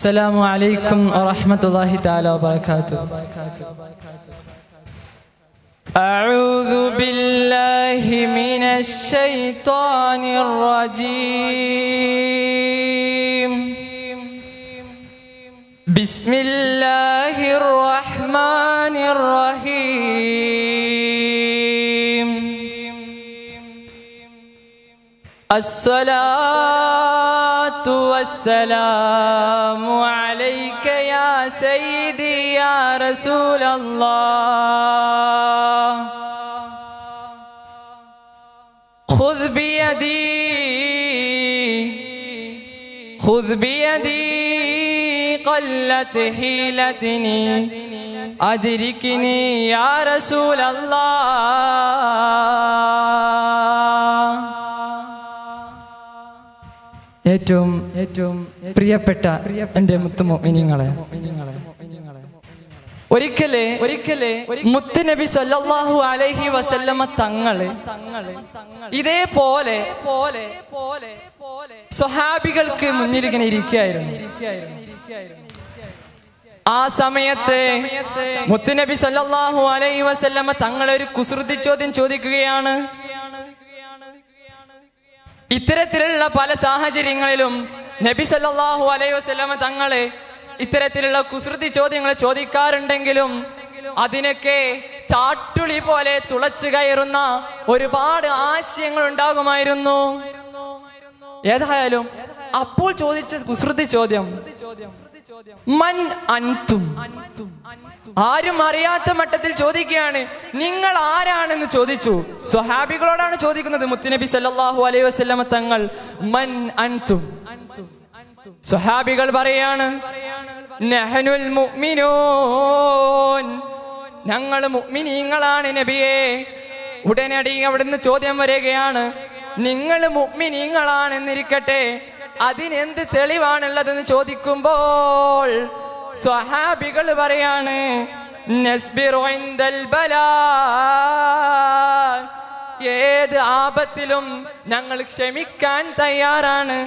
السلام عليكم ورحمة الله تعالى وبركاته. أعوذ بالله من الشيطان الرجيم. بسم الله الرحمن الرحيم. الصلاة والسلام عليك يا سيدي يا رسول الله. خذ بيدي قلت حيلتني أدركني يا رسول الله. ഏറ്റവും പ്രിയപ്പെട്ട എൻ്റെ മുത്തുമോമിനീങ്ങളെ, ഒരിക്കലേ മുത്തുനബി സല്ലല്ലാഹു അലൈഹി വസല്ലമ തങ്ങള് ഇതേപോലെ സ്വഹാബികൾക്ക് മുന്നിൽ ഇങ്ങനെ ഇരിക്കുകയായിരുന്നു. ആ സമയത്ത് മുത്തുനബി സല്ലല്ലാഹു അലൈഹി വസല്ലമ തങ്ങളെ ഒരു കുസൃതി ചോദ്യം ചോദിക്കുകയാണ്. ഇത്തരത്തിലുള്ള പല സാഹചര്യങ്ങളിലും നബി സല്ലല്ലാഹു അലൈഹി വസല്ലമ തങ്ങളെ ഇത്തരത്തിലുള്ള കുസൃതി ചോദ്യങ്ങൾ ചോദിക്കാറുണ്ടെങ്കിലും അതിനൊക്കെ ചാട്ടുളി പോലെ തുളച്ചു കയറുന്ന ഒരുപാട് ആശയങ്ങൾ ഉണ്ടാകുമായിരുന്നു. ഏതായാലും അപ്പോൾ ചോദിച്ച കുസൃതി ചോദ്യം മൻ അൻതും, ആരും അറിയാത്ത മട്ടത്തിൽ ചോദിക്കുകയാണ്, നിങ്ങൾ ആരാണെന്ന് ചോദിച്ചു. സ്വഹാബികളോടാണ് ചോദിക്കുന്നത് മുത്തുനബി സല്ലല്ലാഹു അലൈഹി വസല്ലമ തങ്ങൾ. മൻ അൻതും, സ്വഹാബികൾ പറയാണ് നഹ്നുൽ മുഅ്മിനൂൻ, ഞങ്ങൾ മുഅ്മിനീങ്ങളാണ് നബിയേ. ഉടനടി അവിടുന്ന് ചോദ്യം വരികയാണ്, നിങ്ങൾ മുഅ്മിനീങ്ങളാണെന്നിരിക്കട്ടെ, അതിനെന്ത് തെളിവാണുള്ളതെന്ന് ചോദിക്കുമ്പോൾ സ്വഹാബികൾ പറയാണ് നസ്ബിറു ഇൻദൽ ബലാ, ഏത് ആപത്തിലും ഞങ്ങൾ ക്ഷമിക്കാൻ തയ്യാറാണ്.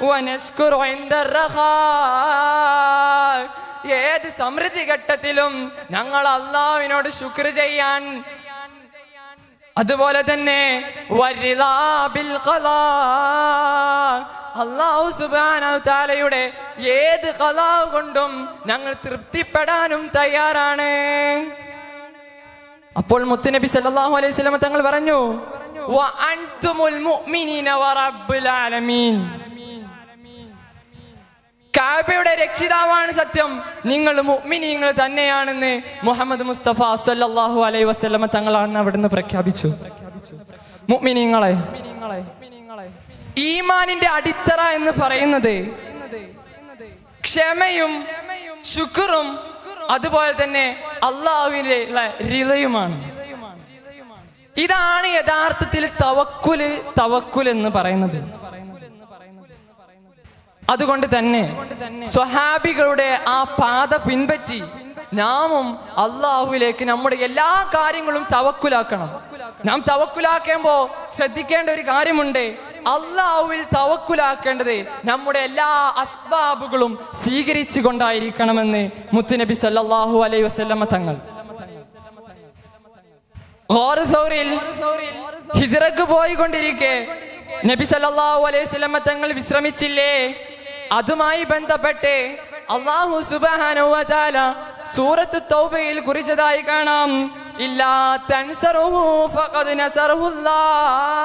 വനസ്കുറു ഇൻദർ റഖാ, ഏത് സമൃദ്ധി ഘട്ടത്തിലും ഞങ്ങൾ അല്ലാഹുവിനോട് ശുക്ർ ചെയ്യാൻ. അതുപോലെ തന്നെ വരിളാ ബിൽ ഖലാ, അല്ലാഹു സുബ്ഹാനഹു തആലയുടെ ഏത് ഖലാ കൊണ്ടും ഞങ്ങൾ തൃപ്തിപ്പെടാനും തയ്യാറാണ്. അപ്പോൾ മുത്തുനബി സല്ലല്ലാഹു അലൈഹി വസല്ലം തങ്ങൾ പറഞ്ഞു വ അൻതുമുൽ മുഅ്മിനീന വ റബ്ബുൽ ആലമീൻ, കഅബയുടെ രക്ഷിതാവാണ് സത്യം, നിങ്ങൾ മുഅ്മിനീങ്ങൾ തന്നെയാണെന്ന് മുഹമ്മദ് മുസ്തഫ സല്ലല്ലാഹു അലൈഹി വസല്ലം തങ്ങളാണ് അവിടുന്ന് പ്രഖ്യാപിച്ചു. മുഅ്മിനീങ്ങളെ, ഈമാനിന്റെ അടിത്തറ എന്ന് പറയുന്നത് ക്ഷമയും ശുക്റും അതുപോലെ തന്നെ അല്ലാഹുവിന്റെ റിളയുമാണ്. ഇതാണ് യഥാർത്ഥത്തിൽ തവക്കുൽ എന്ന് പറയുന്നത്. അതുകൊണ്ട് തന്നെ സ്വഹാബികളുടെ ആ പാത പിൻപറ്റി നാമും അല്ലാഹുവിലേക്ക് നമ്മുടെ എല്ലാ കാര്യങ്ങളും തവക്കുലാക്കണം. നാം തവക്കുലാക്കുമ്പോ ശ്രദ്ധിക്കേണ്ട ഒരു കാര്യമുണ്ട്, അല്ലാഹുവിൽ തവക്കുലാക്കേണ്ടത് നമ്മുടെ എല്ലാ അസ്ബാബുകളും സ്വീകരിച്ചു കൊണ്ടായിരിക്കണമെന്ന് മുത്തുനബി സല്ലല്ലാഹു അലൈഹി വസല്ലമ തങ്ങൾ. ഗാർ സൗറിൽ ഹിജ്റക്ക് പോയിക്കൊണ്ടിരിക്കെ നബി സല്ലല്ലാഹു അലൈഹി വസല്ലമ തങ്ങൾ വിശ്രമിച്ചില്ലേ? അതുമായി ബന്ധപ്പെട്ട് അല്ലാഹു സുബ്ഹാനഹു വ തആല സൂറത്തു തൗബയിൽ കുറിച്ചതായി കാണാം, ഇല്ലാ തൻസറുഹു ഫഖദ് നസറഹുല്ലാഹ്,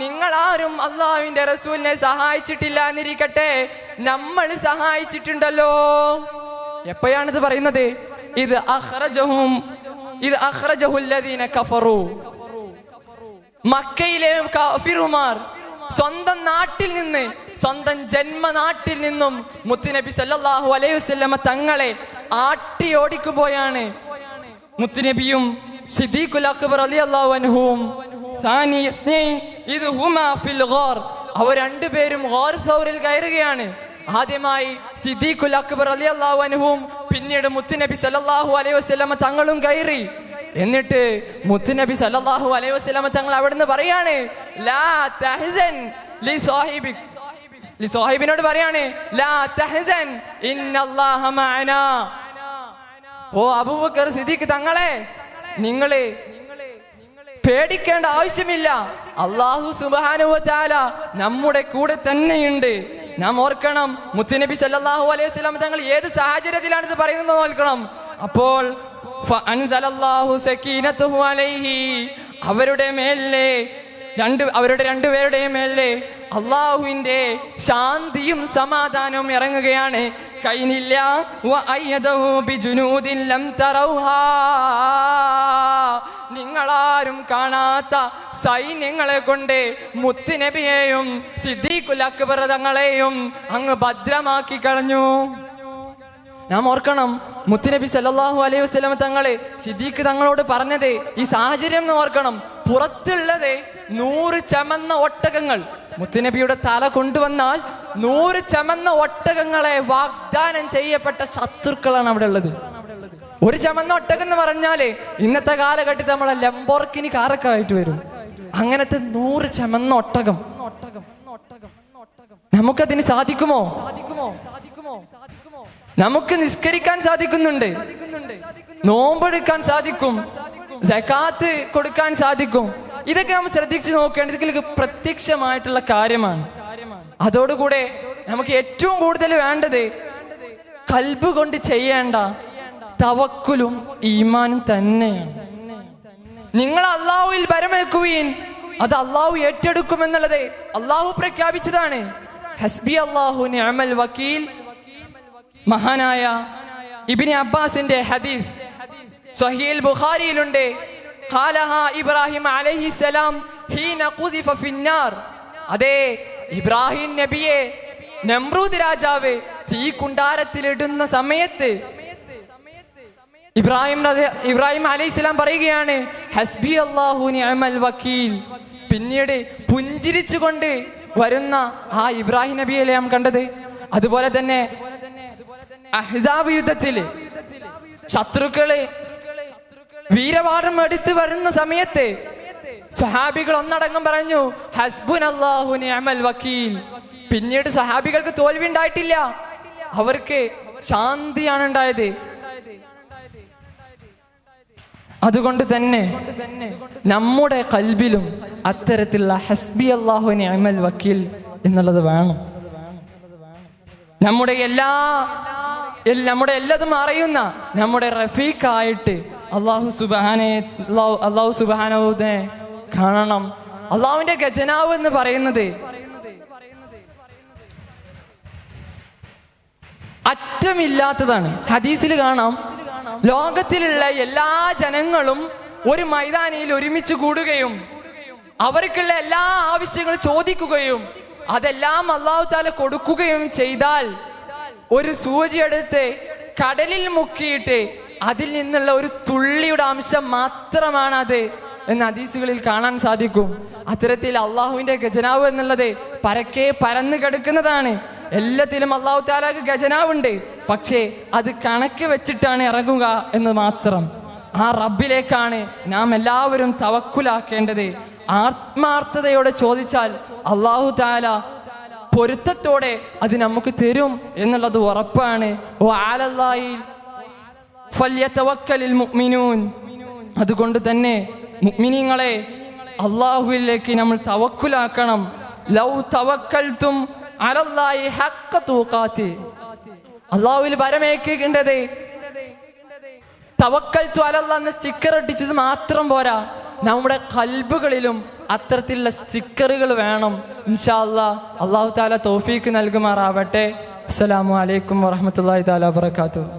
നിങ്ങളാരും അല്ലാഹുവിന്റെ റസൂലിനെ സഹായിച്ചിട്ടില്ല എന്നിരിക്കട്ടെ, നമ്മൾ സഹായിച്ചിട്ടുണ്ടല്ലോ. എപ്പോഴാണിത് പറയുന്നത്? ഇത് അഖ്റജഹുല്ലദീന കഫറു, മക്കയിലെ കാഫിറുമാർ സ്വന്തം നാട്ടിൽ നിന്ന്, സ്വന്തം ജന്മനാട്ടിൽ നിന്നും മുത്തുനബി സല്ലല്ലാഹു അലൈഹി വസല്ലമ തങ്ങളെ ആട്ടി ഓടിക്കുമ്പോഴാണ് മുത്തുനബിയും സിദ്ദീഖുൽ അക്ബർ റളിയല്ലാഹു അൻഹും അവർ രണ്ടുപേരും ഗാർ സൗറിൽ കയറുകയാണ്. ആദ്യമായി സിദ്ദീഖുൽ അക്ബർ റളിയല്ലാഹു അൻഹും പിന്നീട് മുത്തുനബി സല്ലല്ലാഹു അലൈഹി വസല്ലമ തങ്ങളും കയറി. എന്നിട്ട് മുത്തുനബി സല്ലല്ലാഹു അലൈഹി വസല്ലമ തങ്ങൾ അവിടുന്ന് പറയാണ് ലാ തഹ്സൻ ലി സാഹിബിക്, സ്വഹൈബിനോട് പറയാണ്, ലാ തഹ്സൻ ഇന്നല്ലാഹ മഅനാ. ഓ അബൂബക്കർ സിദ്ദീഖ് തങ്ങളെ, നിങ്ങള് പേടിക്കേണ്ട ആവശ്യമില്ല. അല്ലാഹു സുബ്ഹാനഹു വ തആല നമ്മുടെ കൂടെ തന്നെയുണ്ട്. നാം ഓർക്കണം, മുത്തുനബി സല്ലല്ലാഹു അലൈഹി വസല്ലം തങ്ങൾ ഏത് സാഹചര്യത്തിലാണ് ഇത് പറയുന്നത് നോക്കണം. അപ്പോൾ ഫഅൻസലല്ലാഹു സകീനത്തുഹു അലൈഹി, അവരുടെ രണ്ടുപേരുടെയും മേലെ അള്ളാഹുവിന്റെ ശാന്തിയും സമാധാനവും ഇറങ്ങുകയാണ്. കൈനില്ല വഅയ്യദഹു ബിജുനൂദിൻ ലം തറൗഹാ, നിങ്ങളാരും കാണാത്ത സൈന്യങ്ങളെ കൊണ്ട് മുത്തുനബിയെയും സിദ്ദീഖുൽ അക്ബർ തങ്ങളെയും അങ്ങ് ഭദ്രമാക്കി കളഞ്ഞു. നാം ഓർക്കണം, മുത്തുനബി സല്ലല്ലാഹു അലൈഹി വസല്ലം തങ്ങള് സിദ്ദീഖ് തങ്ങളോട് പറഞ്ഞത് ഈ സാഹചര്യം ഓർക്കണം. പുറത്തുള്ളത് 100 ചമന്ന ഒട്ടകങ്ങൾ, മുത്തുനബിയുടെ തല കൊണ്ടുവന്നാൽ 100 ചമന്ന ഒട്ടകങ്ങളെ വാഗ്ദാനം ചെയ്യപ്പെട്ട ശത്രുക്കളാണ് അവിടെ ഉള്ളത്. ഒരു ചമന്ന ഒട്ടകം എന്ന് പറഞ്ഞാല് ഇന്നത്തെ കാലഘട്ടത്തിൽ നമ്മളെ ലംബോർഗിനി കാറൊക്കെ ആയിട്ട് വരും. അങ്ങനത്തെ 100 ചമന്ന ഒട്ടകം നമുക്കതിന് സാധിക്കുമോ? നമുക്ക് നിസ്കരിക്കാൻ സാധിക്കുന്നുണ്ട്, നോമ്പെടുക്കാൻ സാധിക്കും, സകാത്ത് കൊടുക്കാൻ സാധിക്കും. ഇതൊക്കെ നമ്മൾ ശ്രദ്ധിച്ചു നോക്കേണ്ടത് ഇതിലേക്ക് പ്രത്യക്ഷമായിട്ടുള്ള കാര്യമാണ്. അതോടുകൂടെ നമുക്ക് ഏറ്റവും കൂടുതൽ വേണ്ടത് ഖൽബ് കൊണ്ട് ചെയ്യേണ്ട തവക്കുലും ഈമാനും തന്നെയാണ്. നിങ്ങൾ അള്ളാഹുവിൽ ഭരമേൽക്കുവീൻ, അത് അള്ളാഹു ഏറ്റെടുക്കുമെന്നുള്ളത് അള്ളാഹു പ്രഖ്യാപിച്ചതാണ്. ഹസ്ബി അല്ലാഹു നിഅമൽ വക്കീൽ. മഹാനായ ഇബ്നു അബ്ബാസിന്റെ ഹദീസ് സ്വഹീഹുൽ ബുഖാരിയിലുണ്ട്. ഖാലഹാ ഇബ്രാഹിം അലൈഹിസ്സലാം ഹീന ഖുദിഫ ഫിന്നാർ. അതെ, ഇബ്രാഹിം നബിയെ നമ്രൂദ് രാജാവ് തീ കുണ്ടാരത്തിലിടുന്ന സമയത്ത് ഇബ്രാഹിം അലൈഹിസ്സലാം പറയുകയാണ്, ഹസ്ബി അല്ലാഹു നിഅമൽ വക്കീൽ. പിന്നീട് പുഞ്ചിരിച്ചുകൊണ്ട് വരുന്ന ആ ഇബ്രാഹിം നബിയല്ലേ നാം കണ്ടത്. അതുപോലെ തന്നെ അഹ്സാബ് യുദ്ധത്തില് ശത്രുക്കള് വീരവാദം എടുത്ത് വരുന്ന സമയത്ത് സ്വഹാബികൾ ഒന്നടങ്കം പറഞ്ഞു, ഹസ്ബുനല്ലാഹു നിഅമൽ വക്കീൽ. പിന്നീട് സ്വഹാബികൾക്ക് തോൽവി ഉണ്ടായിട്ടില്ല, അവർക്ക് ശാന്തിയാണ് ഉണ്ടായത്. അതുകൊണ്ട് തന്നെ നമ്മുടെ ഖൽബിലും അത്തരത്തിലുള്ള ഹസ്ബി അല്ലാഹു നിഅമൽ വക്കീൽ എന്നുള്ളത് വേണം. നമ്മുടെ എല്ലാതും അറിയുന്ന നമ്മുടെ റഫീഖായിട്ട് അല്ലാഹു സുബ്ഹാനഹുവിനെ കാണണം. അള്ളാഹുവിന്റെ ഖജനാവ് എന്ന് പറയുന്നത് അറ്റമില്ലാത്തതാണ്. ഹദീസിൽ കാണാം, ലോകത്തിലുള്ള എല്ലാ ജനങ്ങളും ഒരു മൈതാനിയിൽ ഒരുമിച്ച് കൂടുകയും അവർക്കുള്ള എല്ലാ ആവശ്യങ്ങളും ചോദിക്കുകയും അതെല്ലാം അല്ലാഹു തആല കൊടുക്കുകയും ചെയ്താൽ ഒരു സൂചി എടുത്ത് കടലിൽ മുക്കിയിട്ട് അതിൽ നിന്നുള്ള ഒരു തുള്ളിയുടെ അംശം മാത്രമാണ് അത് എന്ന് ഹദീസുകളിൽ കാണാൻ സാധിക്കും. അത്തരത്തിൽ അള്ളാഹുവിന്റെ ഖജനാവ് എന്നുള്ളത് പരക്കെ പരന്നു കിടക്കുന്നതാണ്. എല്ലാത്തിലും അല്ലാഹു തആലക്ക് ഖജനാവുണ്ട്, പക്ഷേ അത് കണക്ക് വെച്ചിട്ടാണ് ഇറങ്ങുക എന്ന് മാത്രം. ആ റബ്ബിലേക്കാണ് നാം എല്ലാവരും തവക്കുലാക്കേണ്ടത്. ആത്മാർത്ഥതയോടെ ചോദിച്ചാൽ അല്ലാഹു തആല പൊരുത്തത്തോടെ അത് നമുക്ക് തരും എന്നുള്ളത് ഉറപ്പാണ്. അതുകൊണ്ട് തന്നെ മുഅ്മിനീങ്ങളെ, അല്ലാഹുവിലേക്ക് നമ്മൾ തവക്കുലാക്കണം. ലൗ തവക്കൽതും അലല്ലാഹി ഹഖ്ക തൂഖാതി. അല്ലാഹുവിൽ ഭരമേൽക്കേണ്ടത് തവക്കൽതു അലല്ലാഹ് എന്ന സ്റ്റിക്കർ ഒട്ടിച്ചത് മാത്രം പോരാ, നമ്മുടെ ഖൽബുകളിലും അത്തരത്തിലുള്ള സ്റ്റിക്കറുകൾ വേണം. ഇൻഷാ അല്ലാഹ് അല്ലാഹു തആല തൗഫീഖ് നൽകുമാറാവട്ടെ. അസ്സലാമു അലൈക്കും വറഹ്മത്തുള്ളാഹി തആല വബറകാതുഹു.